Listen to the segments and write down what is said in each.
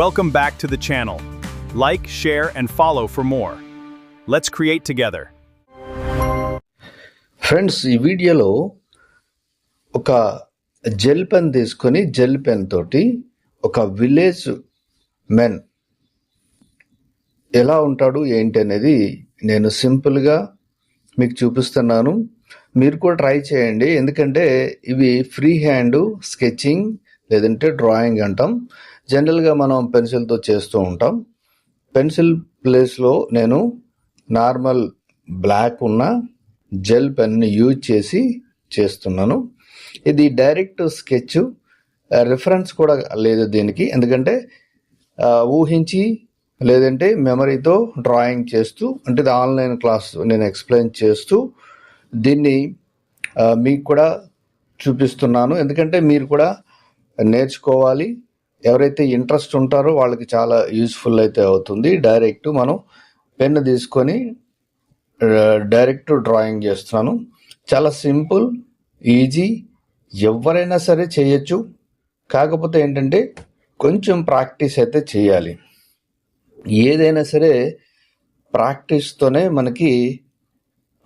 Welcome back to the channel. Like, share, and follow for more. Let's create together. Friends, ఈ వీడియోలో ఒక gel pen తీసుకొని gel pen తోటి ఒక village men ఎలా ఉంటాడు ఏంటి అనేది నేను సింపుల్గా మీకు చూపిస్తున్నాను. మీరు కూడా ట్రై చేయండి, ఎందుకంటే ఇవి ఫ్రీ హ్యాండ్ స్కెచింగ్ లేదంటే డ్రాయింగ్ అంటాం. జనరల్గా మనం పెన్సిల్తో చేస్తూ ఉంటాం. పెన్సిల్ ప్లేస్లో నేను నార్మల్ బ్లాక్ ఉన్న జెల్ పెన్ని యూజ్ చేసి చేస్తున్నాను. ఇది డైరెక్ట్ స్కెచ్, రిఫరెన్స్ కూడా లేదు దీనికి, ఎందుకంటే ఊహించి లేదంటే మెమరీతో డ్రాయింగ్ చేస్తూ, అంటే ఇది ఆన్లైన్ క్లాస్ నేను ఎక్స్ప్లెయిన్ చేస్తూ దీన్ని మీకు కూడా చూపిస్తున్నాను. ఎందుకంటే మీరు కూడా నేర్చుకోవాలి. ఎవరైతే ఇంట్రెస్ట్ ఉంటారో వాళ్ళకి చాలా యూస్ఫుల్ అయితే అవుతుంది. డైరెక్ట్ మనం పెన్ను తీసుకొని డైరెక్ట్ డ్రాయింగ్ చేస్తున్నాను. చాలా సింపుల్, ఈజీ, ఎవరైనా సరే చేయొచ్చు. కాకపోతే ఏంటంటే కొంచెం ప్రాక్టీస్ అయితే చేయాలి. ఏదైనా సరే ప్రాక్టీస్తోనే మనకి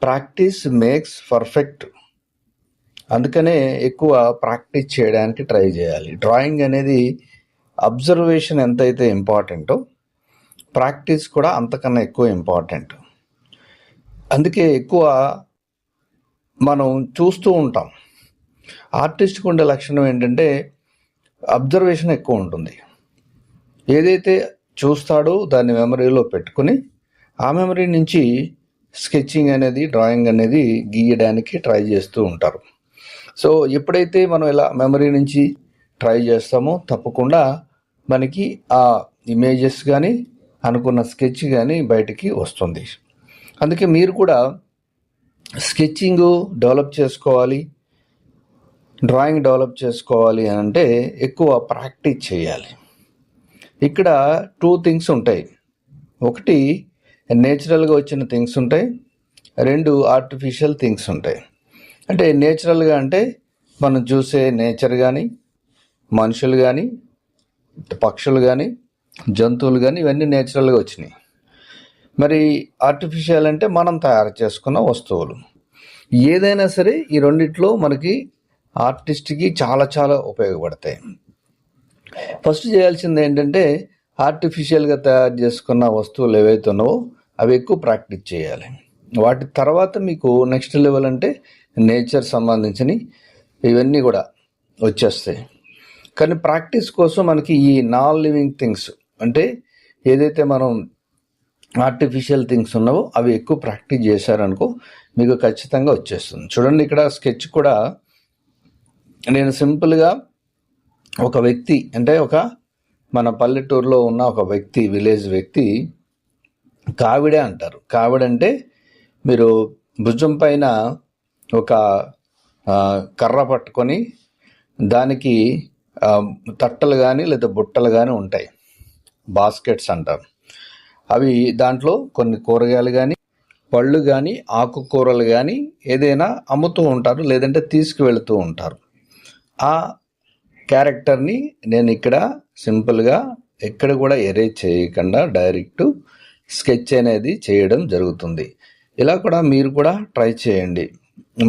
ప్రాక్టీస్ మేక్స్ పర్ఫెక్ట్. అందుకనే ఎక్కువ ప్రాక్టీస్ చేయడానికి ట్రై చేయాలి. డ్రాయింగ్ అనేది అబ్జర్వేషన్ ఎంతైతే ఇంపార్టెంటో ప్రాక్టీస్ కూడా అంతకన్నా ఎక్కువ ఇంపార్టెంట్. అందుకే ఎక్కువ మనం చూస్తూ ఉంటాం. ఆర్టిస్ట్కి ఉండే లక్షణం ఏంటంటే అబ్జర్వేషన్ ఎక్కువ ఉంటుంది. ఏదైతే చూస్తాడో దాన్ని మెమరీలో పెట్టుకుని ఆ మెమరీ నుంచి స్కెచింగ్ అనేది, డ్రాయింగ్ అనేది గీయడానికి ట్రై చేస్తూ ఉంటారు. సో ఎప్పుడైతే మనం ఇలా మెమరీ నుంచి ట్రై చేస్తామో తప్పకుండా మనకి ఆ ఇమేజెస్ కానీ అనుకున్న స్కెచ్ కానీ బయటికి వస్తుంది. అందుకే మీరు కూడా స్కెచింగ్ డెవలప్ చేసుకోవాలి, డ్రాయింగ్ డెవలప్ చేసుకోవాలి అని అంటే ఎక్కువ ప్రాక్టీస్ చేయాలి. ఇక్కడ 2 థింగ్స్ ఉంటాయి. ఒకటి నేచురల్గా వచ్చిన థింగ్స్ ఉంటాయి, 2 ఆర్టిఫిషియల్ థింగ్స్ ఉంటాయి. అంటే నేచురల్గా అంటే మనం చూసే నేచర్ కానీ, మనుషులు కానీ, పక్షులు కానీ, జంతువులు కానీ, ఇవన్నీ నేచురల్గా వచ్చినాయి. మరి ఆర్టిఫిషియల్ అంటే మనం తయారు చేసుకున్న వస్తువులు. ఏదైనా సరే ఈ రెండిట్లో మనకి ఆర్టిస్ట్కి చాలా చాలా ఉపయోగపడతాయి. ఫస్ట్ చేయాల్సింది ఏంటంటే ఆర్టిఫిషియల్గా తయారు చేసుకున్న వస్తువులు ఏవైతే ఉన్నావో అవి ఎక్కువ ప్రాక్టీస్ చేయాలి. వాటి తర్వాత మీకు నెక్స్ట్ లెవెల్ అంటే నేచర్ సంబంధించిన ఇవన్నీ కూడా వచ్చేస్తాయి. కానీ ప్రాక్టీస్ కోసం మనకి ఈ నాన్ లివింగ్ థింగ్స్, అంటే ఏదైతే మనం ఆర్టిఫిషియల్ థింగ్స్ ఉన్నావో అవి ఎక్కువ ప్రాక్టీస్ చేశారనుకో మీకు ఖచ్చితంగా వచ్చేస్తుంది. చూడండి, ఇక్కడ స్కెచ్ కూడా నేను సింపుల్గా ఒక వ్యక్తి, అంటే ఒక మన పల్లెటూరులో ఉన్న ఒక వ్యక్తి, విలేజ్ వ్యక్తి, కావిడే అంటారు. కావిడంటే మీరు భుజం పైన ఒక కర్ర పట్టుకొని దానికి తట్టలు కానీ లేదా బుట్టలు కానీ ఉంటాయి, బాస్కెట్స్ అంటారు. అవి దాంట్లో కొన్ని కూరగాయలు కానీ, పళ్ళు కానీ, ఆకుకూరలు కానీ ఏదైనా అమ్ముతూ ఉంటారు, లేదంటే తీసుకువెళుతూ ఉంటారు. ఆ క్యారెక్టర్ని నేను ఇక్కడ సింపుల్గా ఎక్కడ కూడా ఎరేజ్ చేయకుండా డైరెక్ట్ స్కెచ్ అనేది చేయడం జరుగుతుంది. ఇలా కూడా మీరు కూడా ట్రై చేయండి.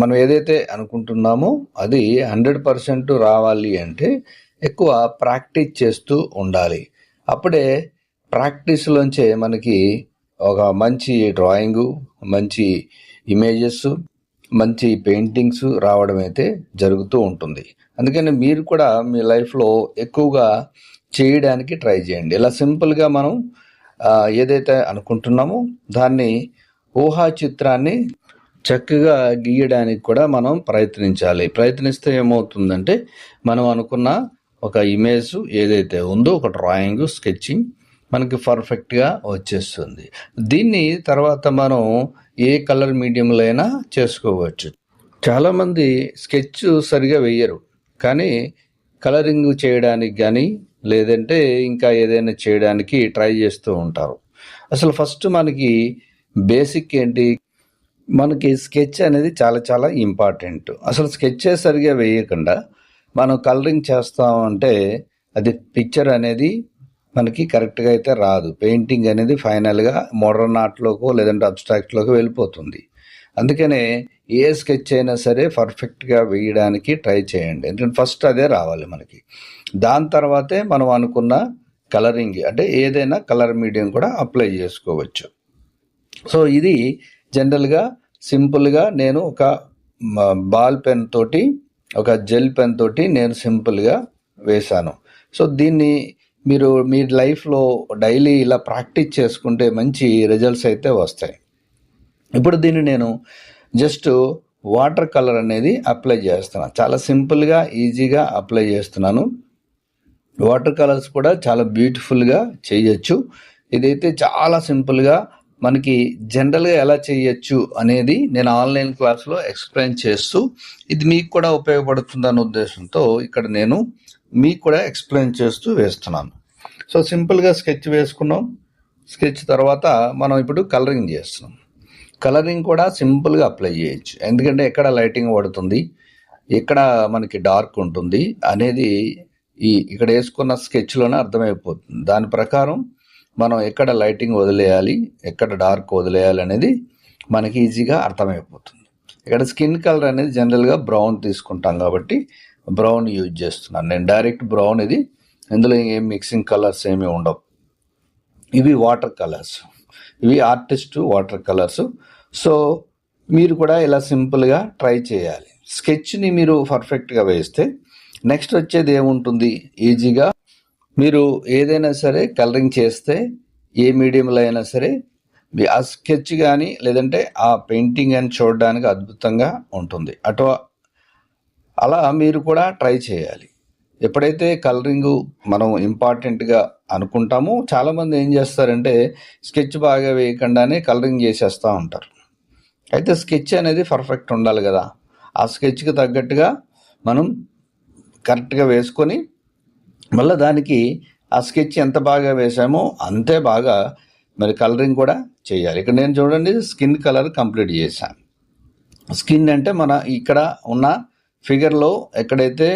మనం ఏదైతే అనుకుంటున్నామో అది 100% రావాలి అంటే ఎక్కువ ప్రాక్టీస్ చేస్తూ ఉండాలి. అప్పుడే ప్రాక్టీస్లోంచే మనకి ఒక మంచి డ్రాయింగు, మంచి ఇమేజెస్, మంచి పెయింటింగ్స్ రావడం అయితే జరుగుతూ ఉంటుంది. అందుకని మీరు కూడా మీ లైఫ్లో ఎక్కువగా చేయడానికి ట్రై చేయండి. ఇలా సింపుల్గా మనం ఏదైతే అనుకుంటున్నామో దాన్ని ఊహా చిత్రాన్ని చక్కగా గీయడానికి కూడా మనం ప్రయత్నించాలి. ప్రయత్నిస్తే ఏమవుతుందంటే మనం అనుకున్న ఒక ఇమేజ్ ఏదైతే ఉందో, ఒక డ్రాయింగ్, స్కెచింగ్ మనకి పర్ఫెక్ట్గా వచ్చేస్తుంది. దీన్ని తర్వాత మనం ఏ కలర్ మీడియంలో అయినా చేసుకోవచ్చు. చాలామంది స్కెచ్ సరిగా వేయరు, కానీ కలరింగ్ చేయడానికి కానీ లేదంటే ఇంకా ఏదైనా చేయడానికి ట్రై చేస్తూ ఉంటారు. అసలు ఫస్ట్ మనకి బేసిక్ ఏంటి, మనకి స్కెచ్ అనేది చాలా చాలా ఇంపార్టెంట్. అసలు స్కెచ్ సరిగా వేయకుండా మనం కలరింగ్ చేస్తామంటే అది పిక్చర్ అనేది మనకి కరెక్ట్గా అయితే రాదు. పెయింటింగ్ అనేది ఫైనల్గా మోడర్న్ ఆర్ట్లోకో లేదంటే అబ్స్ట్రాక్ట్లోకి వెళ్ళిపోతుంది. అందుకనే ఏ స్కెచ్ అయినా సరే పర్ఫెక్ట్గా వేయడానికి ట్రై చేయండి. ఎందుకంటే ఫస్ట్ అదే రావాలి మనకి. దాని తర్వాతే మనం అనుకున్న కలరింగ్ అంటే ఏదైనా కలర్ మీడియం కూడా అప్లై చేసుకోవచ్చు. సో ఇది జనరల్గా సింపుల్గా నేను ఒక బాల్ పెన్ తోటి ఒక జెల్ పెన్ తోటి నేను సింపుల్గా వేశాను. సో దీన్ని మీరు మీ లైఫ్లో డైలీ ఇలా ప్రాక్టీస్ చేసుకుంటే మంచి రిజల్ట్స్ అయితే వస్తాయి. ఇప్పుడు దీన్ని నేను జస్ట్ వాటర్ కలర్ అనేది అప్లై చేస్తున్నాను. చాలా సింపుల్గా ఈజీగా అప్లై చేస్తున్నాను. వాటర్ కలర్స్ కూడా చాలా బ్యూటిఫుల్గా చేయొచ్చు. ఇదైతే చాలా సింపుల్గా మనకి జనరల్గా ఎలా చేయొచ్చు అనేది నేను ఆన్లైన్ క్లాస్లో ఎక్స్ప్లెయిన్ చేస్తూ ఇది మీకు కూడా ఉపయోగపడుతుందన్న ఉద్దేశంతో ఇక్కడ నేను మీకు కూడా ఎక్స్ప్లెయిన్ చేస్తూ వేస్తున్నాను. సో సింపుల్గా స్కెచ్ వేసుకున్నాం. స్కెచ్ తర్వాత మనం ఇప్పుడు కలరింగ్ చేస్తున్నాం. కలరింగ్ కూడా సింపుల్గా అప్లై చేయొచ్చు. ఎందుకంటే ఎక్కడ లైటింగ్ పడుతుంది, ఎక్కడ మనకి డార్క్ ఉంటుంది అనేది ఇక్కడ వేసుకున్న స్కెచ్లోనే అర్థమైపోతుంది. దాని ప్రకారం మనం ఎక్కడ లైటింగ్ వదిలేయాలి, ఎక్కడ డార్క్ వదిలేయాలి అనేది మనకి ఈజీగా అర్థమైపోతుంది. ఇక్కడ స్కిన్ కలర్ అనేది జనరల్గా బ్రౌన్ తీసుకుంటాం కాబట్టి బ్రౌన్ యూజ్ చేస్తున్నాను నేను. డైరెక్ట్ బ్రౌన్ ఇది. ఇందులో ఏం మిక్సింగ్ కలర్స్ ఏమీ ఉండవు. ఇవి వాటర్ కలర్స్, ఇవి ఆర్టిస్ట్ వాటర్ కలర్స్. సో మీరు కూడా ఇలా సింపుల్గా ట్రై చేయాలి. స్కెచ్ని మీరు పర్ఫెక్ట్గా వేస్తే నెక్స్ట్ వచ్చేది ఏముంటుంది, ఈజీగా మీరు ఏదైనా సరే కలరింగ్ చేస్తే ఏ మీడియంలో అయినా సరే ఆ స్కెచ్ కానీ లేదంటే ఆ పెయింటింగ్ అని చూడడానికి అద్భుతంగా ఉంటుంది. అలా మీరు కూడా ట్రై చేయాలి. ఎప్పుడైతే కలరింగ్ మనం ఇంపార్టెంట్గా అనుకుంటామో చాలామంది ఏం చేస్తారంటే స్కెచ్ బాగా వేయకుండానే కలరింగ్ చేసేస్తూ ఉంటారు. అయితే స్కెచ్ అనేది పర్ఫెక్ట్ ఉండాలి కదా. ఆ స్కెచ్కి తగ్గట్టుగా మనం కరెక్ట్గా వేసుకొని మళ్ళీ దానికి ఆ స్కెచ్ ఎంత బాగా వేసామో అంతే బాగా మరి కలరింగ్ కూడా చేయాలి. ఇక్కడ నేను చూడండి స్కిన్ కలర్ కంప్లీట్ చేశాను. స్కిన్ అంటే మన ఇక్కడ ఉన్న ఫిగర్లో ఎక్కడైతే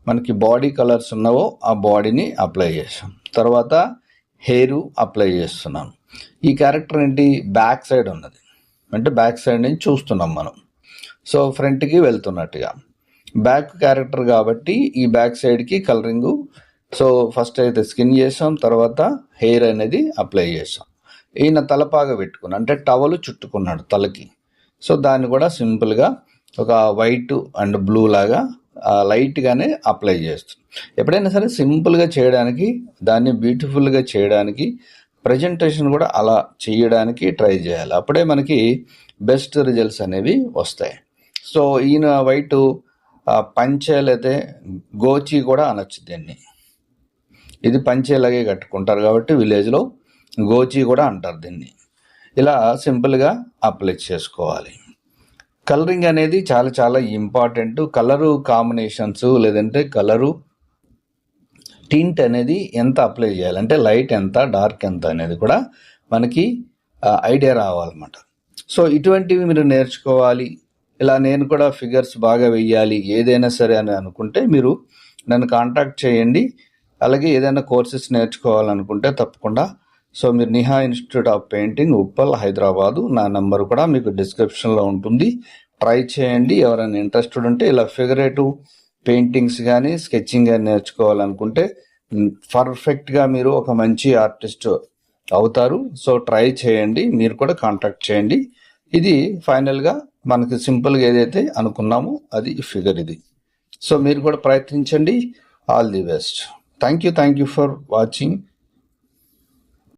మనకి బాడీ కలర్స్ ఉన్నావో ఆ బాడీని అప్లై చేసాం. తర్వాత హెయిర్ అప్లై చేస్తున్నాను. ఈ క్యారెక్టర్ ఏంటి, బ్యాక్ సైడ్ ఉన్నది అంటే బ్యాక్ సైడ్ నుంచి చూస్తున్నాం మనం. సో ఫ్రంట్కి వెళ్తున్నట్టుగా బ్యాక్ క్యారెక్టర్ కాబట్టి ఈ బ్యాక్ సైడ్కి కలరింగు. సో ఫస్ట్ అయితే స్కిన్ చేసాం, తర్వాత హెయిర్ అనేది అప్లై చేసాం. ఈయన తలపాగా పెట్టుకున్నాడు అంటే టవల్ చుట్టుకున్నాడు తలకి. సో దాన్ని కూడా సింపుల్గా ఒక వైట్ అండ్ బ్లూ లాగా లైట్గానే అప్లై చేస్తుంది. ఎప్పుడైనా సరే సింపుల్గా చేయడానికి, దాన్ని బ్యూటిఫుల్గా చేయడానికి, ప్రజెంటేషన్ కూడా అలా చేయడానికి ట్రై చేయాలి. అప్పుడే మనకి బెస్ట్ రిజల్ట్స్ అనేవి వస్తాయి. సో ఈయన వైట్ పంచె లేతే గోచి కూడా అనొచ్చు దీన్ని. ఇది పంచేలాగే కట్టుకుంటారు కాబట్టి విలేజ్లో గోచి కూడా అంటారు దీన్ని. ఇలా సింపుల్గా అప్లై చేసుకోవాలి. కలరింగ్ అనేది చాలా చాలా ఇంపార్టెంట్. కలరు కాంబినేషన్స్ లేదంటే కలరు టింట్ అనేది ఎంత అప్లై చేయాలి అంటే లైట్ ఎంత డార్క్ ఎంత అనేది కూడా మనకి ఐడియా రావాలన్నమాట. సో ఇటువంటివి మీరు నేర్చుకోవాలి. ఇలా నేను కూడా ఫిగర్స్ బాగా వేయాలి ఏదైనా సరే అని అనుకుంటే మీరు నన్ను కాంటాక్ట్ చేయండి. అలాగే ఏదైనా కోర్సెస్ నేర్చుకోవాలనుకుంటే తప్పకుండా సో మీరు Niha institute of painting Uppal Hyderabad, నా నెంబర్ కూడా మీకు డిస్క్రిప్షన్లో ఉంటుంది. ట్రై చేయండి. ఎవరైనా ఇంట్రెస్టెడ్ ఉంటే ఇలా ఫిగరేటివ్ పెయింటింగ్స్ కానీ స్కెచింగ్ కానీ నేర్చుకోవాలనుకుంటే పర్ఫెక్ట్గా మీరు ఒక మంచి ఆర్టిస్ట్ అవుతారు. సో ట్రై చేయండి, మీరు కూడా కాంటాక్ట్ చేయండి. ఇది ఫైనల్గా మనకి సింపుల్గా ఏదైతే అనుకున్నామో అది ఫిగర్ ఇది. సో మీరు కూడా ప్రయత్నించండి. All the best. Thank you for watching.